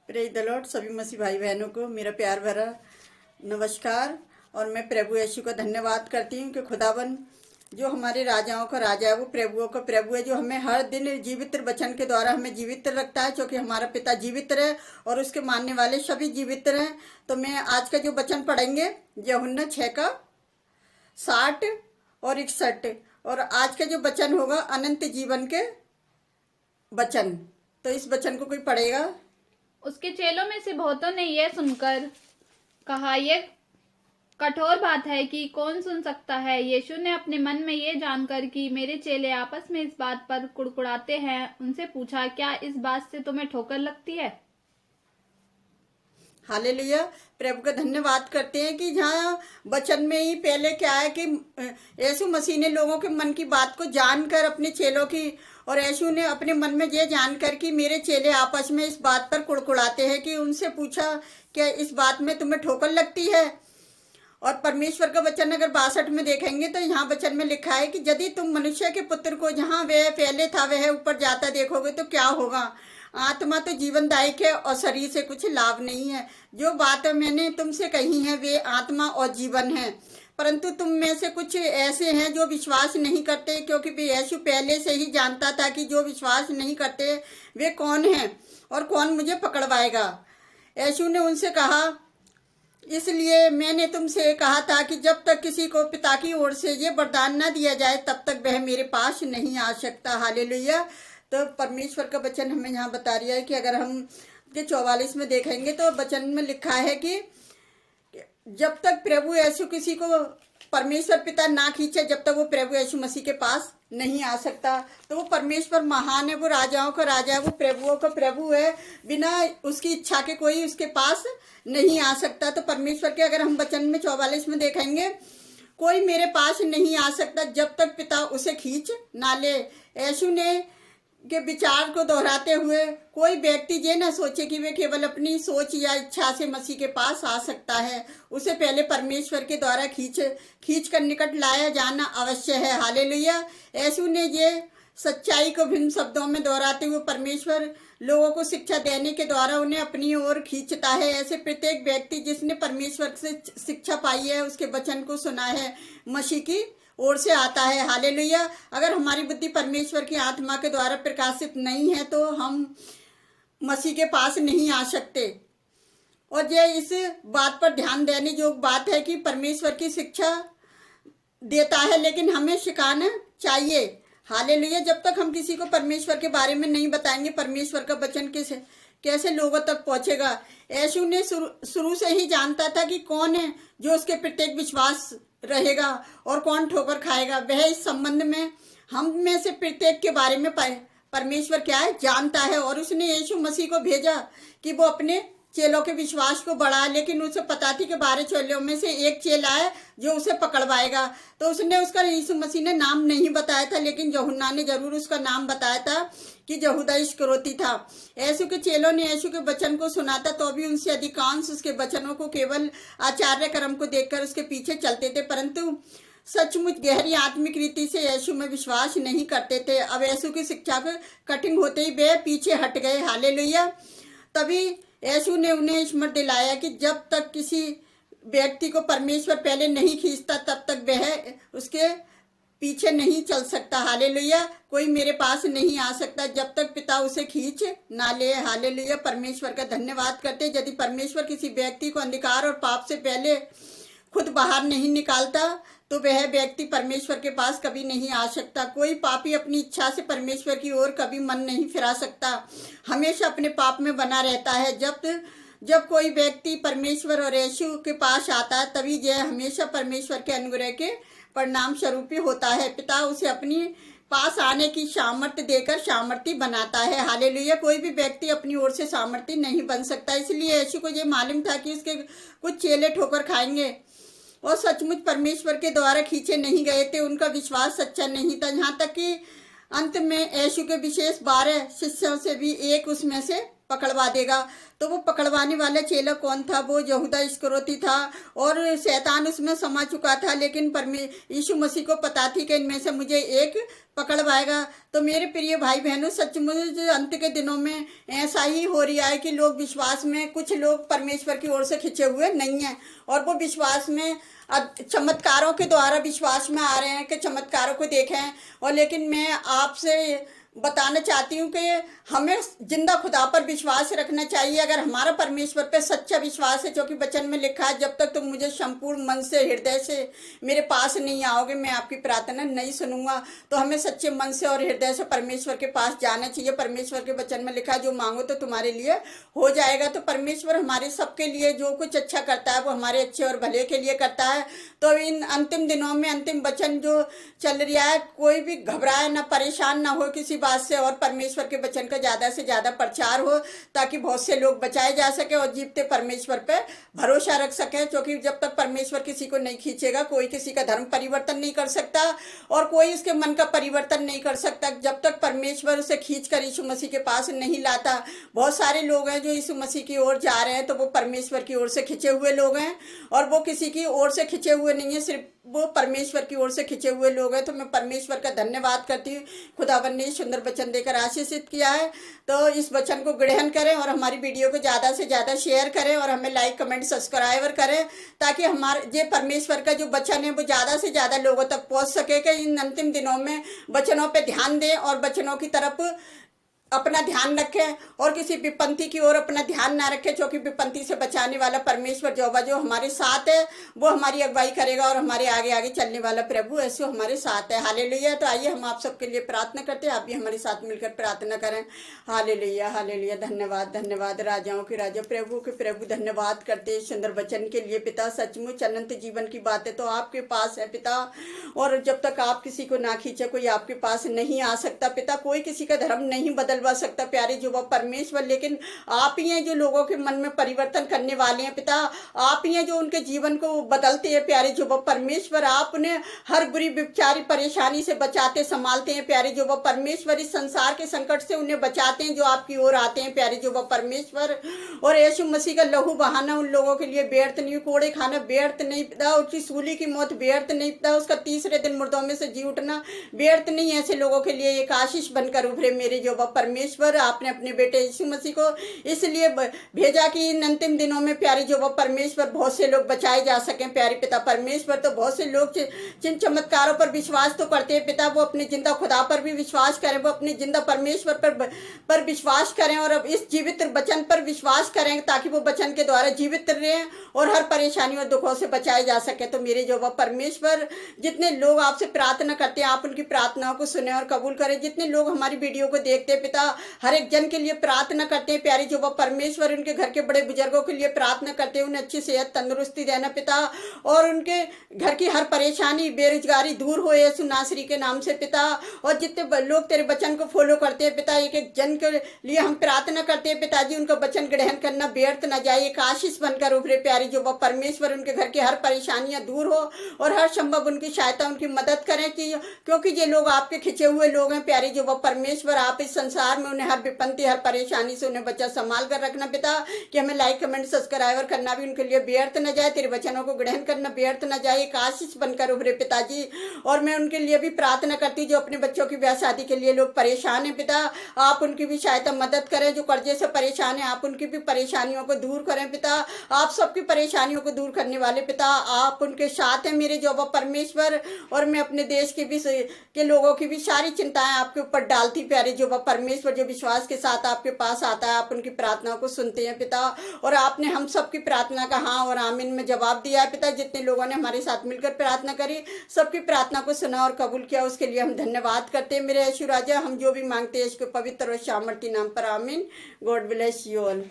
Praise the Lord. सभी मसीह भाई बहनों को मेरा प्यार भरा नमस्कार। और मैं प्रभु यीशु का धन्यवाद करती हूँ कि खुदावन जो हमारे राजाओं का राजा है, वो प्रभुओं का प्रभु है, जो हमें हर दिन जीवित वचन के द्वारा हमें जीवित रखता है, क्योंकि हमारा पिता जीवित रहे और उसके मानने वाले सभी जीवित रहे। तो मैं आज का जो वचन पढ़ेंगे यूहन्ना 6 का 60 और 61, और आज का जो वचन होगा अनंत जीवन के वचन। तो इस वचन को कोई पढ़ेगा? उसके चेलों में से बहुतों ने यह सुनकर कहा, यह कठोर बात है कि कौन सुन सकता है। यीशु ने अपने मन में यह जानकर कि मेरे चेले आपस में इस बात पर कुड़कुड़ाते हैं, उनसे पूछा, क्या इस बात से तुम्हें ठोकर लगती है? हालेलुया। प्रभु का धन्यवाद करते हैं कि जहाँ वचन में ही पहले क्या है कि यीशु मसीह ने लोगों के मन की बात को जानकर अपने चेलों की, और यीशु ने अपने मन में ये जानकर कि मेरे चेले आपस में इस बात पर कुड़कुड़ाते हैं, कि उनसे पूछा क्या इस बात में तुम्हें ठोकर लगती है। और परमेश्वर का वचन अगर 62 में देखेंगे तो यहाँ वचन में लिखा है कि यदि तुम मनुष्य के पुत्र को जहाँ वह पहले था वह ऊपर जाता देखोगे तो क्या होगा। आत्मा तो जीवनदायक है और शरीर से कुछ लाभ नहीं है। जो बात मैंने तुमसे कही है वे आत्मा और जीवन है, परंतु तुम में से कुछ ऐसे हैं जो विश्वास नहीं करते, क्योंकि वे यीशु पहले से ही जानता था कि जो विश्वास नहीं करते वे कौन हैं और कौन मुझे पकड़वाएगा। यीशु ने उनसे कहा, इसलिए मैंने तुमसे कहा था कि जब तक किसी को पिता की ओर से ये वरदान न दिया जाए तब तक वह मेरे पास नहीं आ सकता। हालेलुया। तो परमेश्वर का वचन हमें यहाँ बता रहा है कि अगर हम 44 में देखेंगे तो वचन में लिखा है कि जब तक प्रभु यीशु किसी को परमेश्वर पिता ना खींचे जब तक वो प्रभु यीशु मसीह के पास नहीं आ सकता। तो वो परमेश्वर महान है, वो राजाओं का राजा है, वो प्रभुओं का प्रभु है। बिना उसकी इच्छा के कोई उसके पास नहीं आ सकता। तो परमेश्वर के अगर हम वचन में 44 में देखेंगे, कोई मेरे पास नहीं आ सकता जब तक पिता उसे खींच ना ले। यीशु ने के विचार को दोहराते हुए कोई व्यक्ति ये ना सोचे कि वे केवल अपनी सोच या इच्छा से मसीह के पास आ सकता है। उसे पहले परमेश्वर के द्वारा खींच कर निकट लाया जाना अवश्य है। हालेलुया। यीशु ने ये सच्चाई को भिन्न शब्दों में दोहराते हुए परमेश्वर लोगों को शिक्षा देने के द्वारा उन्हें अपनी ओर खींचता है। ऐसे प्रत्येक व्यक्ति जिसने परमेश्वर से शिक्षा पाई है, उसके वचन को सुना है, मसीह की ओर से आता है। हालेलुया। अगर हमारी बुद्धि परमेश्वर की आत्मा के द्वारा प्रकाशित नहीं है तो हम मसीह के पास नहीं आ सकते। और ये इस बात पर ध्यान देने योग्य बात है कि परमेश्वर की शिक्षा देता है, लेकिन हमें सिखाना चाहिए। हालेलुया। जब तक हम किसी को परमेश्वर के बारे में नहीं बताएंगे, परमेश्वर का वचन कैसे लोगों तक पहुंचेगा। यीशु ने शुरू से ही जानता था कि कौन है जो उसके प्रत्येक विश्वास रहेगा और कौन ठोकर खाएगा। वह इस संबंध में हम में से प्रत्येक के बारे में परमेश्वर क्या है जानता है, और उसने यीशु मसीह को भेजा कि वो अपने चेलों के विश्वास को बढ़ाए। लेकिन उसे पता थी कि 12 चेलों में से एक चेला है जो उसे पकड़वाएगा। तो उसने उसका यीशु मसीह ने नाम नहीं बताया था, लेकिन यूहन्ना ने जरूर उसका नाम बताया था कि यहूदा इस्करियोती था। यीशु के चेलों ने यीशु के वचन को सुना था, तो भी उनसे अधिकांश उसके वचनों को केवल आचार्य कर्म को देखकर उसके पीछे चलते थे, परंतु सचमुच गहरी आत्मिक रीति से यीशु में विश्वास नहीं करते थे। अब यीशु की शिक्षा को कठिन होते ही वे पीछे हट गए। हालेलुया। तभी यीशु ने उन्हें स्मरण दिलाया कि जब तक किसी व्यक्ति को परमेश्वर पहले नहीं खींचता तब तक वह उसके पीछे नहीं चल सकता। हालेलुया। कोई मेरे पास नहीं आ सकता जब तक पिता उसे खींच ना ले। हालेलुया। परमेश्वर का धन्यवाद करते। यदि परमेश्वर किसी व्यक्ति को अंधकार और पाप से पहले खुद बाहर नहीं निकालता तो वह व्यक्ति परमेश्वर के पास कभी नहीं आ सकता। कोई पापी अपनी इच्छा से परमेश्वर की ओर कभी मन नहीं फिरा सकता, हमेशा अपने पाप में बना रहता है। जब कोई व्यक्ति परमेश्वर और यीशु के पास आता है तभी यह हमेशा परमेश्वर के अनुग्रह के परिणाम स्वरूप ही होता है। पिता उसे अपनी पास आने की सामर्थ्य देकर सामर्थी बनाता है। हालेलुया। कोई भी व्यक्ति अपनी ओर से सामर्थी नहीं बन सकता। इसलिए यीशु को यह मालूम था कि उसके कुछ चेले ठोकर खाएंगे और सचमुच परमेश्वर के द्वारा खींचे नहीं गए थे। उनका विश्वास सच्चा नहीं था, यहाँ तक कि अंत में यीशु के विशेष 12 शिष्यों से भी एक उसमें से पकड़वा देगा। तो वो पकड़वाने वाला चेला कौन था? वो यहूदा इस्करियोती था और शैतान उसमें समा चुका था, लेकिन यीशु मसीह को पता थी कि इनमें से मुझे एक पकड़वाएगा। तो मेरे प्रिय भाई बहनों, सचमुच अंत के दिनों में ऐसा ही हो रहा है कि लोग विश्वास में, कुछ लोग परमेश्वर की ओर से खिंचे हुए नहीं हैं और वो विश्वास में चमत्कारों के द्वारा विश्वास में आ रहे हैं कि चमत्कारों को देखें। और लेकिन मैं आपसे बताना चाहती हूँ कि हमें जिंदा खुदा पर विश्वास रखना चाहिए। अगर हमारा परमेश्वर पे सच्चा विश्वास है, जो कि वचन में लिखा है, जब तक तुम मुझे संपूर्ण मन से, हृदय से मेरे पास नहीं आओगे, मैं आपकी प्रार्थना नहीं सुनूंगा। तो हमें सच्चे मन से और हृदय से परमेश्वर के पास जाना चाहिए। परमेश्वर के वचन में लिखा है, जो मांगो तो तुम्हारे लिए हो जाएगा। तो परमेश्वर हमारे सबके लिए जो कुछ अच्छा करता है वो हमारे अच्छे और भले के लिए करता है। तो इन अंतिम दिनों में अंतिम वचन जो चल रहा है, कोई भी घबराए ना, परेशान ना हो किसी बात से, और परमेश्वर के वचन का ज़्यादा से ज़्यादा प्रचार हो, ताकि बहुत से लोग बचाए जा सके और जीवते परमेश्वर पे भरोसा रख सके। क्योंकि जब तक परमेश्वर किसी को नहीं खींचेगा, कोई किसी का धर्म परिवर्तन नहीं कर सकता और कोई उसके मन का परिवर्तन नहीं कर सकता, जब तक परमेश्वर उसे खींच कर यीशु मसीह के पास नहीं लाता। बहुत सारे लोग हैं जो यीशु मसीह की ओर जा रहे हैं, तो वो परमेश्वर की ओर से खिंचे हुए लोग हैं और वो किसी की ओर से खिंचे हुए नहीं है, सिर्फ वो परमेश्वर की ओर से खिंचे हुए लोग हैं। तो मैं परमेश्वर का धन्यवाद करती हूँ, खुदावन ने सुंदर वचन देकर आशीषित किया है। तो इस वचन को ग्रहण करें और हमारी वीडियो को ज़्यादा से ज़्यादा शेयर करें और हमें लाइक, कमेंट, सब्सक्राइबर करें, ताकि हमारे ये परमेश्वर का जो वचन है वो ज़्यादा से ज़्यादा लोगों तक पहुँच सके। कि इन अंतिम दिनों में वचनों पर ध्यान दें और वचनों की तरफ अपना ध्यान रखें और किसी विपत्ति की ओर अपना ध्यान ना रखें, क्योंकि विपत्ति से बचाने वाला परमेश्वर जो हमारे साथ है, वो हमारी अगुवाई करेगा और हमारे आगे आगे चलने वाला प्रभु ऐसे हमारे साथ है। हालेलुया। तो आइए हम आप सबके लिए प्रार्थना करते हैं, आप भी हमारे साथ मिलकर प्रार्थना करें। Hallelujah, hallelujah. धन्यवाद, धन्यवाद राजाओं के राजा, प्रभु के प्रभु, धन्यवाद करते हैं सुंदर वचन के लिए पिता। सचमुच अनंत जीवन की बातें तो आपके पास है पिता, और जब तक आप किसी को ना खींचे कोई आपके पास नहीं आ सकता पिता। कोई किसी का धर्म नहीं बदलवा सकता प्यारे जो वो परमेश्वर, लेकिन आप ही हैं जो लोगों के मन में परिवर्तन करने वाले हैं पिता। आप ही हैं जो उनके जीवन को बदलते हैं प्यारे जो वो परमेश्वर। आप उन्हें हर बुरी विचारी परेशानी से बचाते संभालते हैं प्यारे जो वो परमेश्वर। इस संसार के संकट से उन्हें बचाते हैं जो आपकी ओर आते हैं प्यारे जो वो परमेश्वर। और यीशु मसीह का लहू बहाना उन लोगों के लिए व्यर्थ नहीं, कोड़े खाना व्यर्थ नहीं पिता, उसकी सूली की मौत व्यर्थ नहीं पिता, उसका तीसरे दिन मुर्दों में से जी उठना व्यर्थ नहीं। ऐसे लोगों के लिए एक आशीष बनकर उभरे मेरे जो वो परमेश्वर। आपने अपने बेटे यीशु मसीह को इसलिए भेजा कि इन अंतिम दिनों में प्यारे जो वो परमेश्वर बहुत से लोग बचाए जा सकें प्यारे पिता परमेश्वर। तो बहुत से लोग जिन चमत्कारों पर विश्वास तो करते हैं पिता, वो अपने जिंदा खुदा पर भी विश्वास करें, वो अपने जिंदा परमेश्वर पर विश्वास करें और अब इस जीवित वचन पर विश्वास करें, ताकि वो वचन के द्वारा जीवित रहें और हर परेशानी और दुखों से बचाए जा सके। तो मेरे जो वो परमेश्वर, जितने लोग आपसे प्रार्थना करते हैं आप उनकी प्रार्थनाओं को सुने और कबूल करें। जितने लोग हमारी वीडियो को देखते हैं पिता, हर एक जन के लिए प्रार्थना करते हैं प्यारे जो वो परमेश्वर। उनके घर के बड़े बुजुर्गों के लिए प्रार्थना करते हैं, उन्हें अच्छी सेहत तंदुरुस्ती देना पिता, और उनके घर की हर परेशानी बेरोजगारी दूर हो यीशु नासरी के नाम से पिता। और जितने लोग तेरे वचन को फॉलो करते हैं पिता, एक एक जन के लिए हम प्रार्थना करते हैं पिताजी, उनका वचन ग्रहण करना व्यर्थ न जाए, एक आशीष बनकर उभरे प्यारे जो वो परमेश्वर। उनके घर की हर परेशानियां दूर हो और हर संभव उनकी सहायता उनकी मदद करें, क्योंकि ये लोग आपके खिंचे हुए लोग हैं प्यारे जो वो परमेश्वर। आप इस संसार में उन्हें हर विपत्ति हर परेशानी से उन्हें बच्चा संभाल कर रखना पिता, कि हमें लाइक कमेंट सब्सक्राइबर करना भी उनके लिए व्यर्थ न जाए, तेरे वचनों को ग्रहण करना व्यर्थ न जाए, एक आशीष बनकर उभरे पिताजी। और मैं उनके लिए भी प्रार्थना करती हूँ जो अपने बच्चों की ब्याह शादी के लिए लोग परेशान हैं पिता, आप उनकी भी सहायता मदद करें। जो कर्जे से परेशान है आप उनकी भी परेशानियों को दूर करें पिता, आप सबकी परेशानियों को दूर करने वाले पिता, आप उनके साथ हैं मेरे जो वो परमेश्वर। और मैं अपने देश के भी के लोगों की भी सारी चिंताएं आपके ऊपर डालती प्यारे जो वो परमेश्वर। जो विश्वास के साथ आपके पास आता है आप उनकी प्रार्थनाओं को सुनते हैं पिता, और आपने हम सबकी प्रार्थना का हाँ और आमीन में जवाब दिया है पिता। जितने लोगों ने हमारे साथ मिलकर प्रार्थना करी, सबकी प्रार्थना को सुना और कबूल किया, उसके लिए हम धन्यवाद करते हैं मेरे यीशु राजा। हम जो भी मांगते हैं इसको पवित्र और सामर्थी नाम पर आमीन। God bless you all.